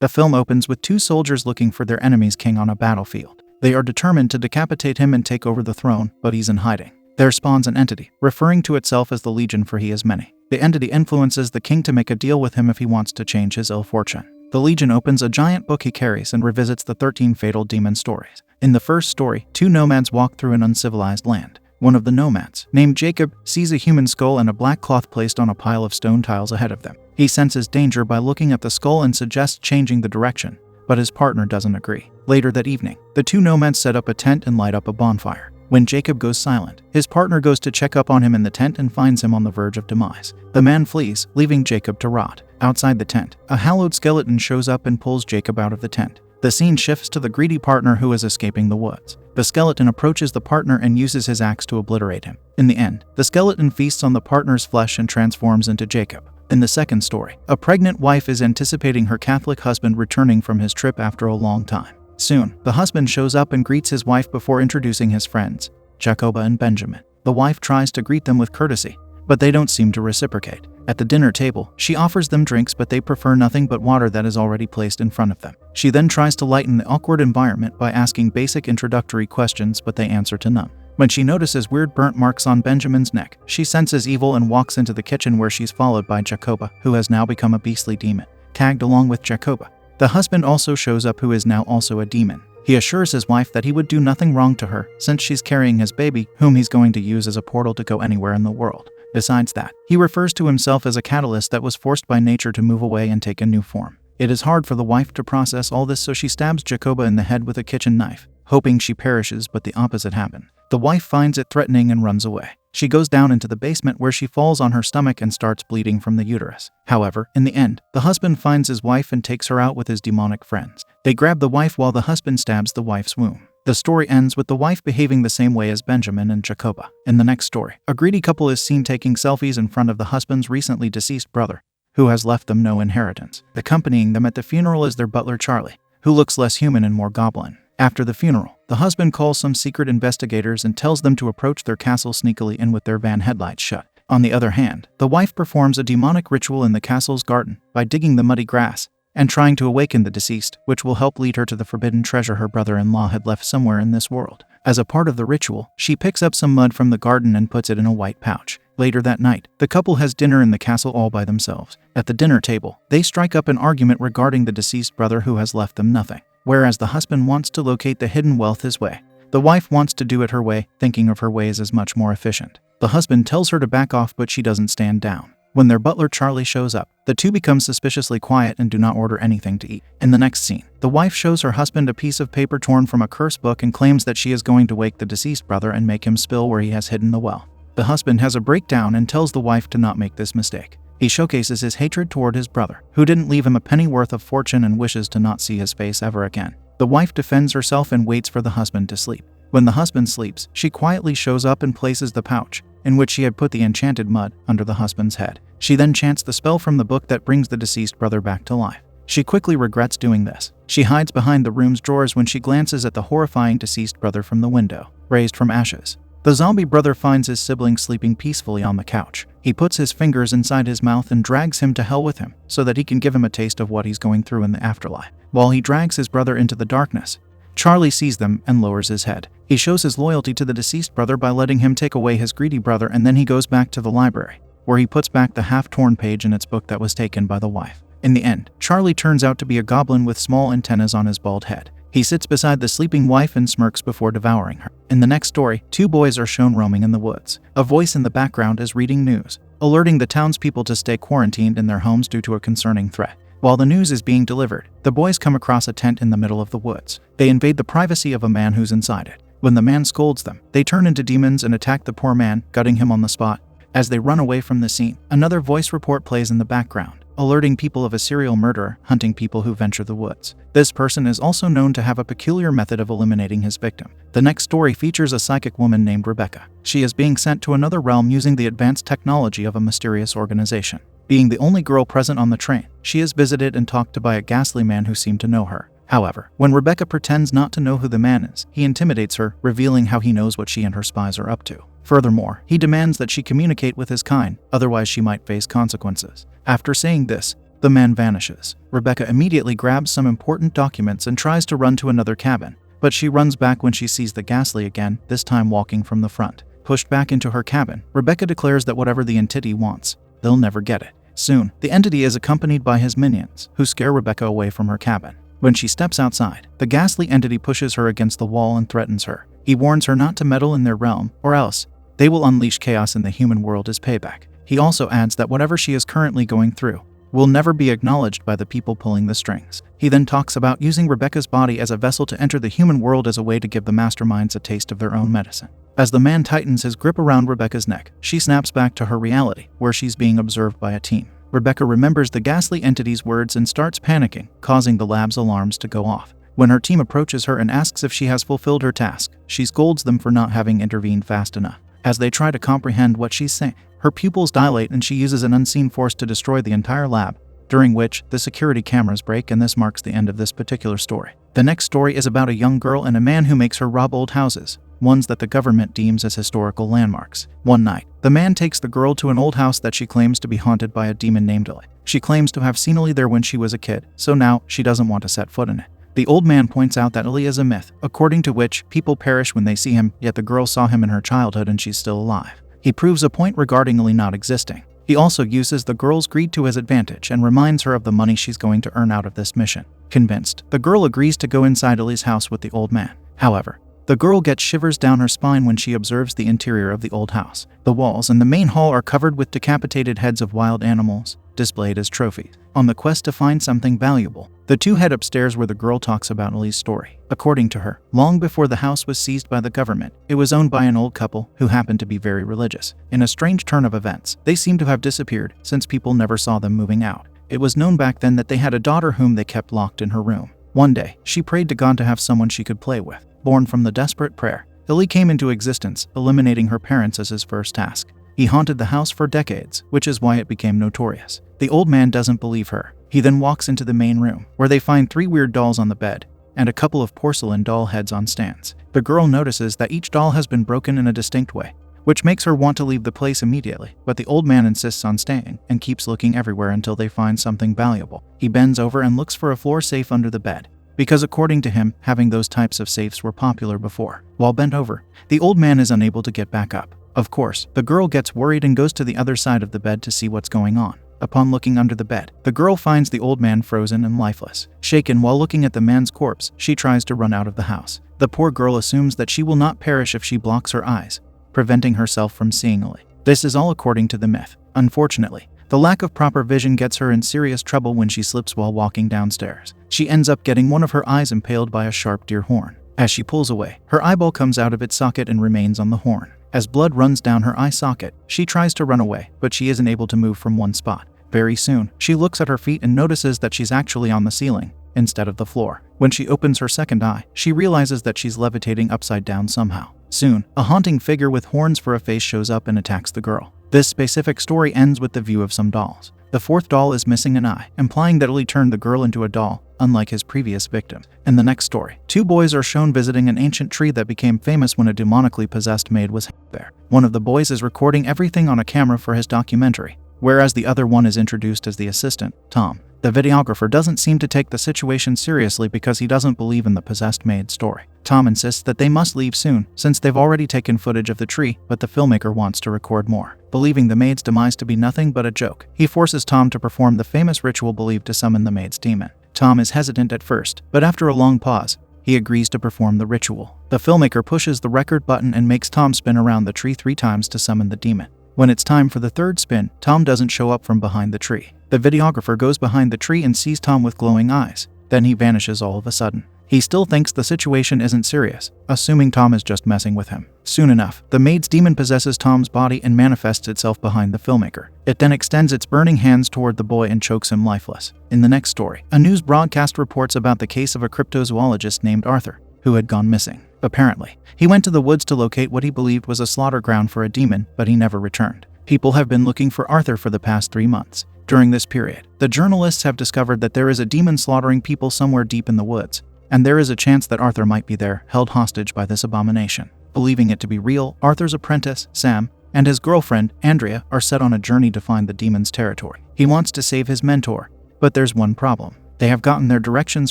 The film opens with two soldiers looking for their enemy's king on a battlefield. They are determined to decapitate him and take over the throne, but he's in hiding. There spawns an entity, referring to itself as the Legion, for he is many. The entity influences the king to make a deal with him if he wants to change his ill fortune. The Legion opens a giant book he carries and revisits the 13 fatal demon stories. In the first story, two nomads walk through an uncivilized land. One of the nomads, named Jacob, sees a human skull and a black cloth placed on a pile of stone tiles ahead of them. He senses danger by looking at the skull and suggests changing the direction, but his partner doesn't agree. Later that evening, the two nomads set up a tent and light up a bonfire. When Jacob goes silent, his partner goes to check up on him in the tent and finds him on the verge of demise. The man flees, leaving Jacob to rot. Outside the tent, a hallowed skeleton shows up and pulls Jacob out of the tent. The scene shifts to the greedy partner who is escaping the woods. The skeleton approaches the partner and uses his axe to obliterate him. In the end, the skeleton feasts on the partner's flesh and transforms into Jacob. In the second story, a pregnant wife is anticipating her Catholic husband returning from his trip after a long time. Soon, the husband shows up and greets his wife before introducing his friends, Jacoba and Benjamin. The wife tries to greet them with courtesy, but they don't seem to reciprocate. At the dinner table, she offers them drinks, but they prefer nothing but water that is already placed in front of them. She then tries to lighten the awkward environment by asking basic introductory questions, but they answer to none. When she notices weird burnt marks on Benjamin's neck, she senses evil and walks into the kitchen, where she's followed by Jacoba, who has now become a beastly demon. Tagged along with Jacoba, the husband also shows up, who is now also a demon. He assures his wife that he would do nothing wrong to her, since she's carrying his baby, whom he's going to use as a portal to go anywhere in the world. Besides that, he refers to himself as a catalyst that was forced by nature to move away and take a new form. It is hard for the wife to process all this, so she stabs Jacoba in the head with a kitchen knife, hoping she perishes, but the opposite happens. The wife finds it threatening and runs away. She goes down into the basement, where she falls on her stomach and starts bleeding from the uterus. However, in the end, the husband finds his wife and takes her out with his demonic friends. They grab the wife while the husband stabs the wife's womb. The story ends with the wife behaving the same way as Benjamin and Jacoba. In the next story, a greedy couple is seen taking selfies in front of the husband's recently deceased brother, who has left them no inheritance. Accompanying them at the funeral is their butler Charlie, who looks less human and more goblin. After the funeral, the husband calls some secret investigators and tells them to approach their castle sneakily and with their van headlights shut. On the other hand, the wife performs a demonic ritual in the castle's garden by digging the muddy grass and trying to awaken the deceased, which will help lead her to the forbidden treasure her brother-in-law had left somewhere in this world. As a part of the ritual, she picks up some mud from the garden and puts it in a white pouch. Later that night, the couple has dinner in the castle all by themselves. At the dinner table, they strike up an argument regarding the deceased brother who has left them nothing. Whereas the husband wants to locate the hidden wealth his way, the wife wants to do it her way, thinking of her ways as much more efficient. The husband tells her to back off, but she doesn't stand down. When their butler Charlie shows up, the two become suspiciously quiet and do not order anything to eat. In the next scene, the wife shows her husband a piece of paper torn from a curse book and claims that she is going to wake the deceased brother and make him spill where he has hidden the wealth. The husband has a breakdown and tells the wife to not make this mistake. He showcases his hatred toward his brother, who didn't leave him a penny worth of fortune, and wishes to not see his face ever again. The wife defends herself and waits for the husband to sleep. When the husband sleeps, she quietly shows up and places the pouch, in which she had put the enchanted mud, under the husband's head. She then chants the spell from the book that brings the deceased brother back to life. She quickly regrets doing this. She hides behind the room's drawers when she glances at the horrifying deceased brother from the window, raised from ashes. The zombie brother finds his sibling sleeping peacefully on the couch. He puts his fingers inside his mouth and drags him to hell with him, so that he can give him a taste of what he's going through in the afterlife. While he drags his brother into the darkness, Charlie sees them and lowers his head. He shows his loyalty to the deceased brother by letting him take away his greedy brother, and then he goes back to the library, where he puts back the half-torn page in its book that was taken by the wife. In the end, Charlie turns out to be a goblin with small antennas on his bald head. He sits beside the sleeping wife and smirks before devouring her. In the next story, two boys are shown roaming in the woods. A voice in the background is reading news, alerting the townspeople to stay quarantined in their homes due to a concerning threat. While the news is being delivered, the boys come across a tent in the middle of the woods. They invade the privacy of a man who's inside it. When the man scolds them, they turn into demons and attack the poor man, gutting him on the spot. As they run away from the scene, another voice report plays in the background, alerting people of a serial murderer hunting people who venture the woods. This person is also known to have a peculiar method of eliminating his victim. The next story features a psychic woman named Rebecca. She is being sent to another realm using the advanced technology of a mysterious organization. Being the only girl present on the train, she is visited and talked to by a ghastly man who seemed to know her. However, when Rebecca pretends not to know who the man is, he intimidates her, revealing how he knows what she and her spies are up to. Furthermore, he demands that she communicate with his kind, otherwise she might face consequences. After saying this, The man vanishes. Rebecca immediately grabs some important documents and tries to run to another cabin, but she runs back when she sees the Ghastly again, this time walking from the front. Pushed back into her cabin, Rebecca declares that whatever the entity wants, they'll never get it. Soon, the entity is accompanied by his minions, who scare Rebecca away from her cabin. When she steps outside, the ghastly entity pushes her against the wall and threatens her. He warns her not to meddle in their realm, or else they will unleash chaos in the human world as payback. He also adds that whatever she is currently going through will never be acknowledged by the people pulling the strings. He then talks about using Rebecca's body as a vessel to enter the human world as a way to give the masterminds a taste of their own medicine. As the man tightens his grip around Rebecca's neck, she snaps back to her reality, where she's being observed by a team. Rebecca remembers the ghastly entity's words and starts panicking, causing the lab's alarms to go off. When her team approaches her and asks if she has fulfilled her task, she scolds them for not having intervened fast enough. As they try to comprehend what she's saying, her pupils dilate and she uses an unseen force to destroy the entire lab, during which the security cameras break, and this marks the end of this particular story. The next story is about a young girl and a man who makes her rob old houses, ones that the government deems as historical landmarks. One night, the man takes the girl to an old house that she claims to be haunted by a demon named Ellie. She claims to have seen Ellie there when she was a kid, so now she doesn't want to set foot in it. The old man points out that Ellie is a myth, according to which people perish when they see him, yet the girl saw him in her childhood and she's still alive. He proves a point regarding Ellie not existing. He also uses the girl's greed to his advantage and reminds her of the money she's going to earn out of this mission. Convinced, the girl agrees to go inside Ellie's house with the old man. However, the girl gets shivers down her spine when she observes the interior of the old house. The walls in the main hall are covered with decapitated heads of wild animals, displayed as trophies. On the quest to find something valuable, the two head upstairs where the girl talks about Ellie's story. According to her, long before the house was seized by the government, it was owned by an old couple who happened to be very religious. In a strange turn of events, they seem to have disappeared since people never saw them moving out. It was known back then that they had a daughter whom they kept locked in her room. One day, she prayed to God to have someone she could play with. Born from the desperate prayer, Ellie came into existence, eliminating her parents as his first task. He haunted the house for decades, which is why it became notorious. The old man doesn't believe her. He then walks into the main room, where they find 3 weird dolls on the bed, and a couple of porcelain doll heads on stands. The girl notices that each doll has been broken in a distinct way, which makes her want to leave the place immediately, but the old man insists on staying, and keeps looking everywhere until they find something valuable. He bends over and looks for a floor safe under the bed, because according to him, having those types of safes were popular before. While bent over, the old man is unable to get back up. Of course, the girl gets worried and goes to the other side of the bed to see what's going on. Upon looking under the bed, the girl finds the old man frozen and lifeless. Shaken while looking at the man's corpse, she tries to run out of the house. The poor girl assumes that she will not perish if she blocks her eyes, preventing herself from seeing Ellie. This is all according to the myth. Unfortunately, the lack of proper vision gets her in serious trouble when she slips while walking downstairs. She ends up getting one of her eyes impaled by a sharp deer horn. As she pulls away, her eyeball comes out of its socket and remains on the horn. As blood runs down her eye socket, she tries to run away, but she isn't able to move from one spot. Very soon, she looks at her feet and notices that she's actually on the ceiling, instead of the floor. When she opens her second eye, she realizes that she's levitating upside down somehow. Soon, a haunting figure with horns for a face shows up and attacks the girl. This specific story ends with the view of some dolls. The 4th doll is missing an eye, implying that Ellie turned the girl into a doll, unlike his previous victim. In the next story, 2 boys are shown visiting an ancient tree that became famous when a demonically possessed maid was there. One of the boys is recording everything on a camera for his documentary, whereas the other one is introduced as the assistant, Tom. The videographer doesn't seem to take the situation seriously because he doesn't believe in the possessed maid story. Tom insists that they must leave soon, since they've already taken footage of the tree, but the filmmaker wants to record more. Believing the maid's demise to be nothing but a joke, he forces Tom to perform the famous ritual believed to summon the maid's demon. Tom is hesitant at first, but after a long pause, he agrees to perform the ritual. The filmmaker pushes the record button and makes Tom spin around the tree 3 times to summon the demon. When it's time for the 3rd spin, Tom doesn't show up from behind the tree. The videographer goes behind the tree and sees Tom with glowing eyes. Then he vanishes all of a sudden. He still thinks the situation isn't serious, assuming Tom is just messing with him. Soon enough, the maid's demon possesses Tom's body and manifests itself behind the filmmaker. It then extends its burning hands toward the boy and chokes him lifeless. In the next story, a news broadcast reports about the case of a cryptozoologist named Arthur, who had gone missing. Apparently, he went to the woods to locate what he believed was a slaughter ground for a demon, but he never returned. People have been looking for Arthur for the past 3 months. During this period, the journalists have discovered that there is a demon slaughtering people somewhere deep in the woods, and there is a chance that Arthur might be there, held hostage by this abomination. Believing it to be real, Arthur's apprentice, Sam, and his girlfriend, Andrea, are set on a journey to find the demon's territory. He wants to save his mentor, But there's one problem. They have gotten their directions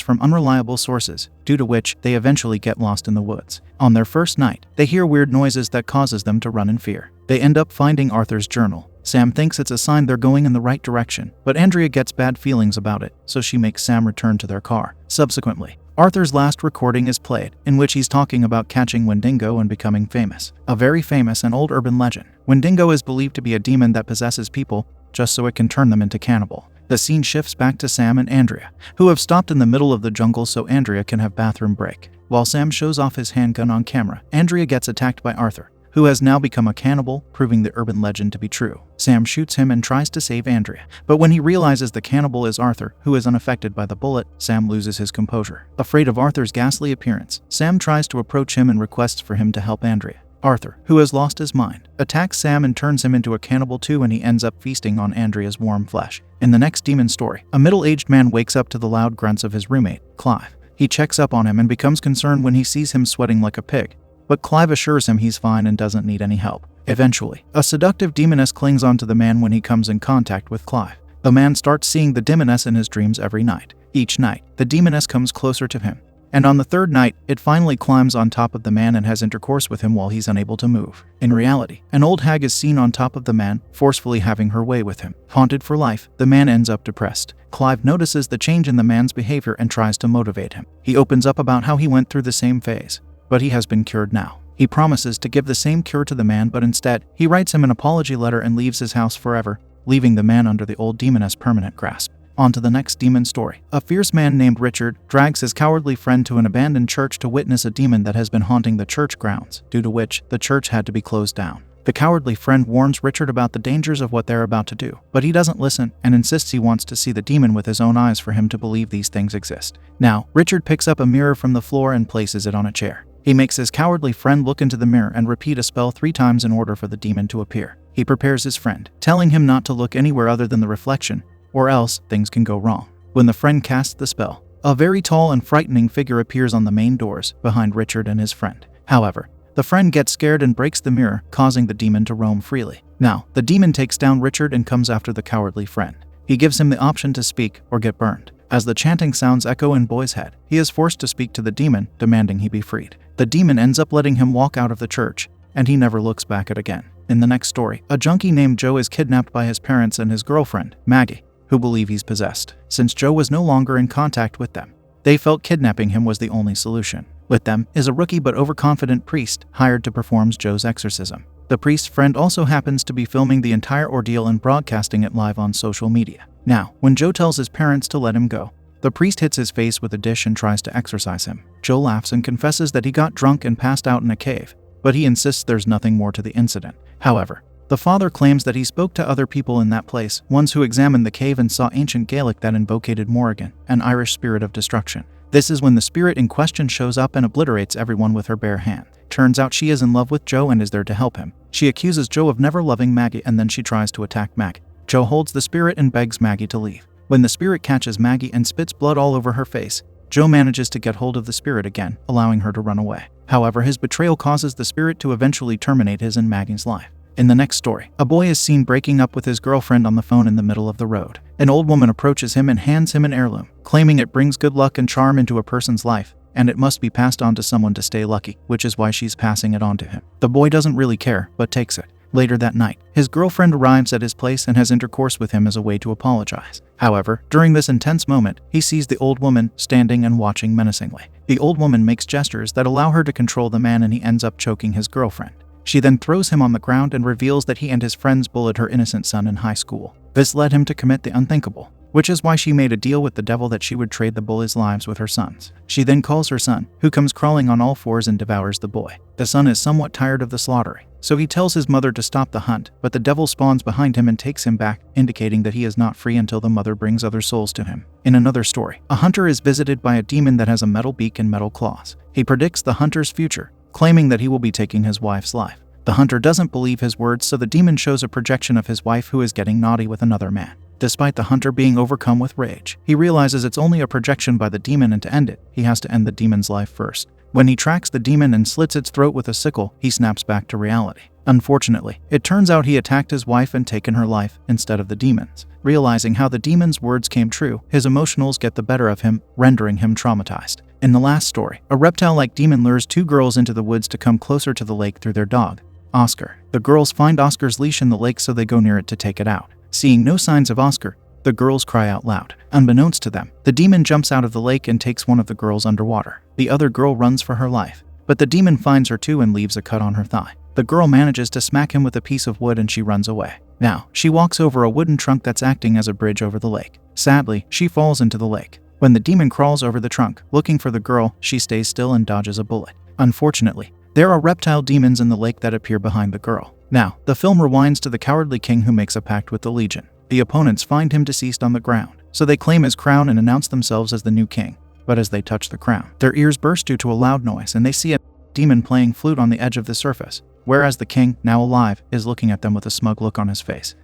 from unreliable sources, due to which they eventually get lost in the woods. On their first night, they hear weird noises that causes them to run in fear. They end up finding Arthur's journal. Sam thinks it's a sign they're going in the right direction, but Andrea gets bad feelings about it, so she makes Sam return to their car. Subsequently, Arthur's last recording is played, in which he's talking about catching Wendigo and becoming famous. A very famous and old urban legend. Wendigo is believed to be a demon that possesses people just so it can turn them into cannibal. The scene shifts back to Sam and Andrea, who have stopped in the middle of the jungle so Andrea can have bathroom break. While Sam shows off his handgun on camera, Andrea gets attacked by Arthur, who has now become a cannibal, proving the urban legend to be true. Sam shoots him and tries to save Andrea, but when he realizes the cannibal is Arthur, who is unaffected by the bullet, Sam loses his composure. Afraid of Arthur's ghastly appearance, Sam tries to approach him and requests for him to help Andrea. Arthur, who has lost his mind, attacks Sam and turns him into a cannibal too, and he ends up feasting on Andrea's warm flesh. In the next demon story, a middle-aged man wakes up to the loud grunts of his roommate, Clive. He checks up on him and becomes concerned when he sees him sweating like a pig, but Clive assures him he's fine and doesn't need any help. Eventually, a seductive demoness clings onto the man when he comes in contact with Clive. The man starts seeing the demoness in his dreams every night. Each night, the demoness comes closer to him, and on the third night, it finally climbs on top of the man and has intercourse with him while he's unable to move. In reality, an old hag is seen on top of the man, forcefully having her way with him. Haunted for life, the man ends up depressed. Clive notices the change in the man's behavior and tries to motivate him. He opens up about how he went through the same phase, but he has been cured now. He promises to give the same cure to the man, but instead, he writes him an apology letter and leaves his house forever, leaving the man under the old demoness' permanent grasp. On to the next demon story. A fierce man named Richard drags his cowardly friend to an abandoned church to witness a demon that has been haunting the church grounds, due to which the church had to be closed down. The cowardly friend warns Richard about the dangers of what they're about to do, but he doesn't listen and insists he wants to see the demon with his own eyes for him to believe these things exist. Now, Richard picks up a mirror from the floor and places it on a chair. He makes his cowardly friend look into the mirror and repeat a spell 3 times in order for the demon to appear. He prepares his friend, telling him not to look anywhere other than the reflection, or else things can go wrong. When the friend casts the spell, a very tall and frightening figure appears on the main doors behind Richard and his friend. However, the friend gets scared and breaks the mirror, causing the demon to roam freely. Now, the demon takes down Richard and comes after the cowardly friend. He gives him the option to speak or get burned. As the chanting sounds echo in Boy's head, he is forced to speak to the demon, demanding he be freed. The demon ends up letting him walk out of the church, and he never looks back at again. In the next story, a junkie named Joe is kidnapped by his parents and his girlfriend, Maggie, who believe he's possessed. Since Joe was no longer in contact with them, they felt kidnapping him was the only solution. With them is a rookie but overconfident priest hired to perform Joe's exorcism. The priest's friend also happens to be filming the entire ordeal and broadcasting it live on social media. Now, when Joe tells his parents to let him go, the priest hits his face with a dish and tries to exorcise him. Joe laughs and confesses that he got drunk and passed out in a cave, but he insists there's nothing more to the incident. However, the father claims that he spoke to other people in that place, ones who examined the cave and saw ancient Gaelic that invoked Morrigan, an Irish spirit of destruction. This is when the spirit in question shows up and obliterates everyone with her bare hand. Turns out she is in love with Joe and is there to help him. She accuses Joe of never loving Maggie and then she tries to attack Maggie. Joe holds the spirit and begs Maggie to leave. When the spirit catches Maggie and spits blood all over her face, Joe manages to get hold of the spirit again, allowing her to run away. However, his betrayal causes the spirit to eventually terminate his and Maggie's life. In the next story, a boy is seen breaking up with his girlfriend on the phone in the middle of the road. An old woman approaches him and hands him an heirloom, claiming it brings good luck and charm into a person's life, and it must be passed on to someone to stay lucky, which is why she's passing it on to him. The boy doesn't really care, but takes it. Later that night, his girlfriend arrives at his place and has intercourse with him as a way to apologize. However, during this intense moment, he sees the old woman standing and watching menacingly. The old woman makes gestures that allow her to control the man and he ends up choking his girlfriend. She then throws him on the ground and reveals that he and his friends bullied her innocent son in high school. This led him to commit the unthinkable, which is why she made a deal with the devil that she would trade the bullies' lives with her sons. She then calls her son, who comes crawling on all fours and devours the boy. The son is somewhat tired of the slaughtering, so he tells his mother to stop the hunt, but the devil spawns behind him and takes him back, indicating that he is not free until the mother brings other souls to him. In another story, a hunter is visited by a demon that has a metal beak and metal claws. He predicts the hunter's future, claiming that he will be taking his wife's life. The hunter doesn't believe his words, so the demon shows a projection of his wife who is getting naughty with another man. Despite the hunter being overcome with rage, he realizes it's only a projection by the demon and to end it, he has to end the demon's life first. When he tracks the demon and slits its throat with a sickle, he snaps back to reality. Unfortunately, it turns out he attacked his wife and taken her life instead of the demons. Realizing how the demon's words came true, his emotionals get the better of him, rendering him traumatized. In the last story, a reptile-like demon lures two girls into the woods to come closer to the lake through their dog, Oscar. The girls find Oscar's leash in the lake, so they go near it to take it out. Seeing no signs of Oscar, the girls cry out loud. Unbeknownst to them, the demon jumps out of the lake and takes one of the girls underwater. The other girl runs for her life, but the demon finds her too and leaves a cut on her thigh. The girl manages to smack him with a piece of wood and she runs away. Now, she walks over a wooden trunk that's acting as a bridge over the lake. Sadly, she falls into the lake. When the demon crawls over the trunk, looking for the girl, she stays still and dodges a bullet. Unfortunately, there are reptile demons in the lake that appear behind the girl. Now, the film rewinds to the cowardly king who makes a pact with the Legion. The opponents find him deceased on the ground, so they claim his crown and announce themselves as the new king. But as they touch the crown, their ears burst due to a loud noise and they see a demon playing flute on the edge of the surface, whereas the king, now alive, is looking at them with a smug look on his face.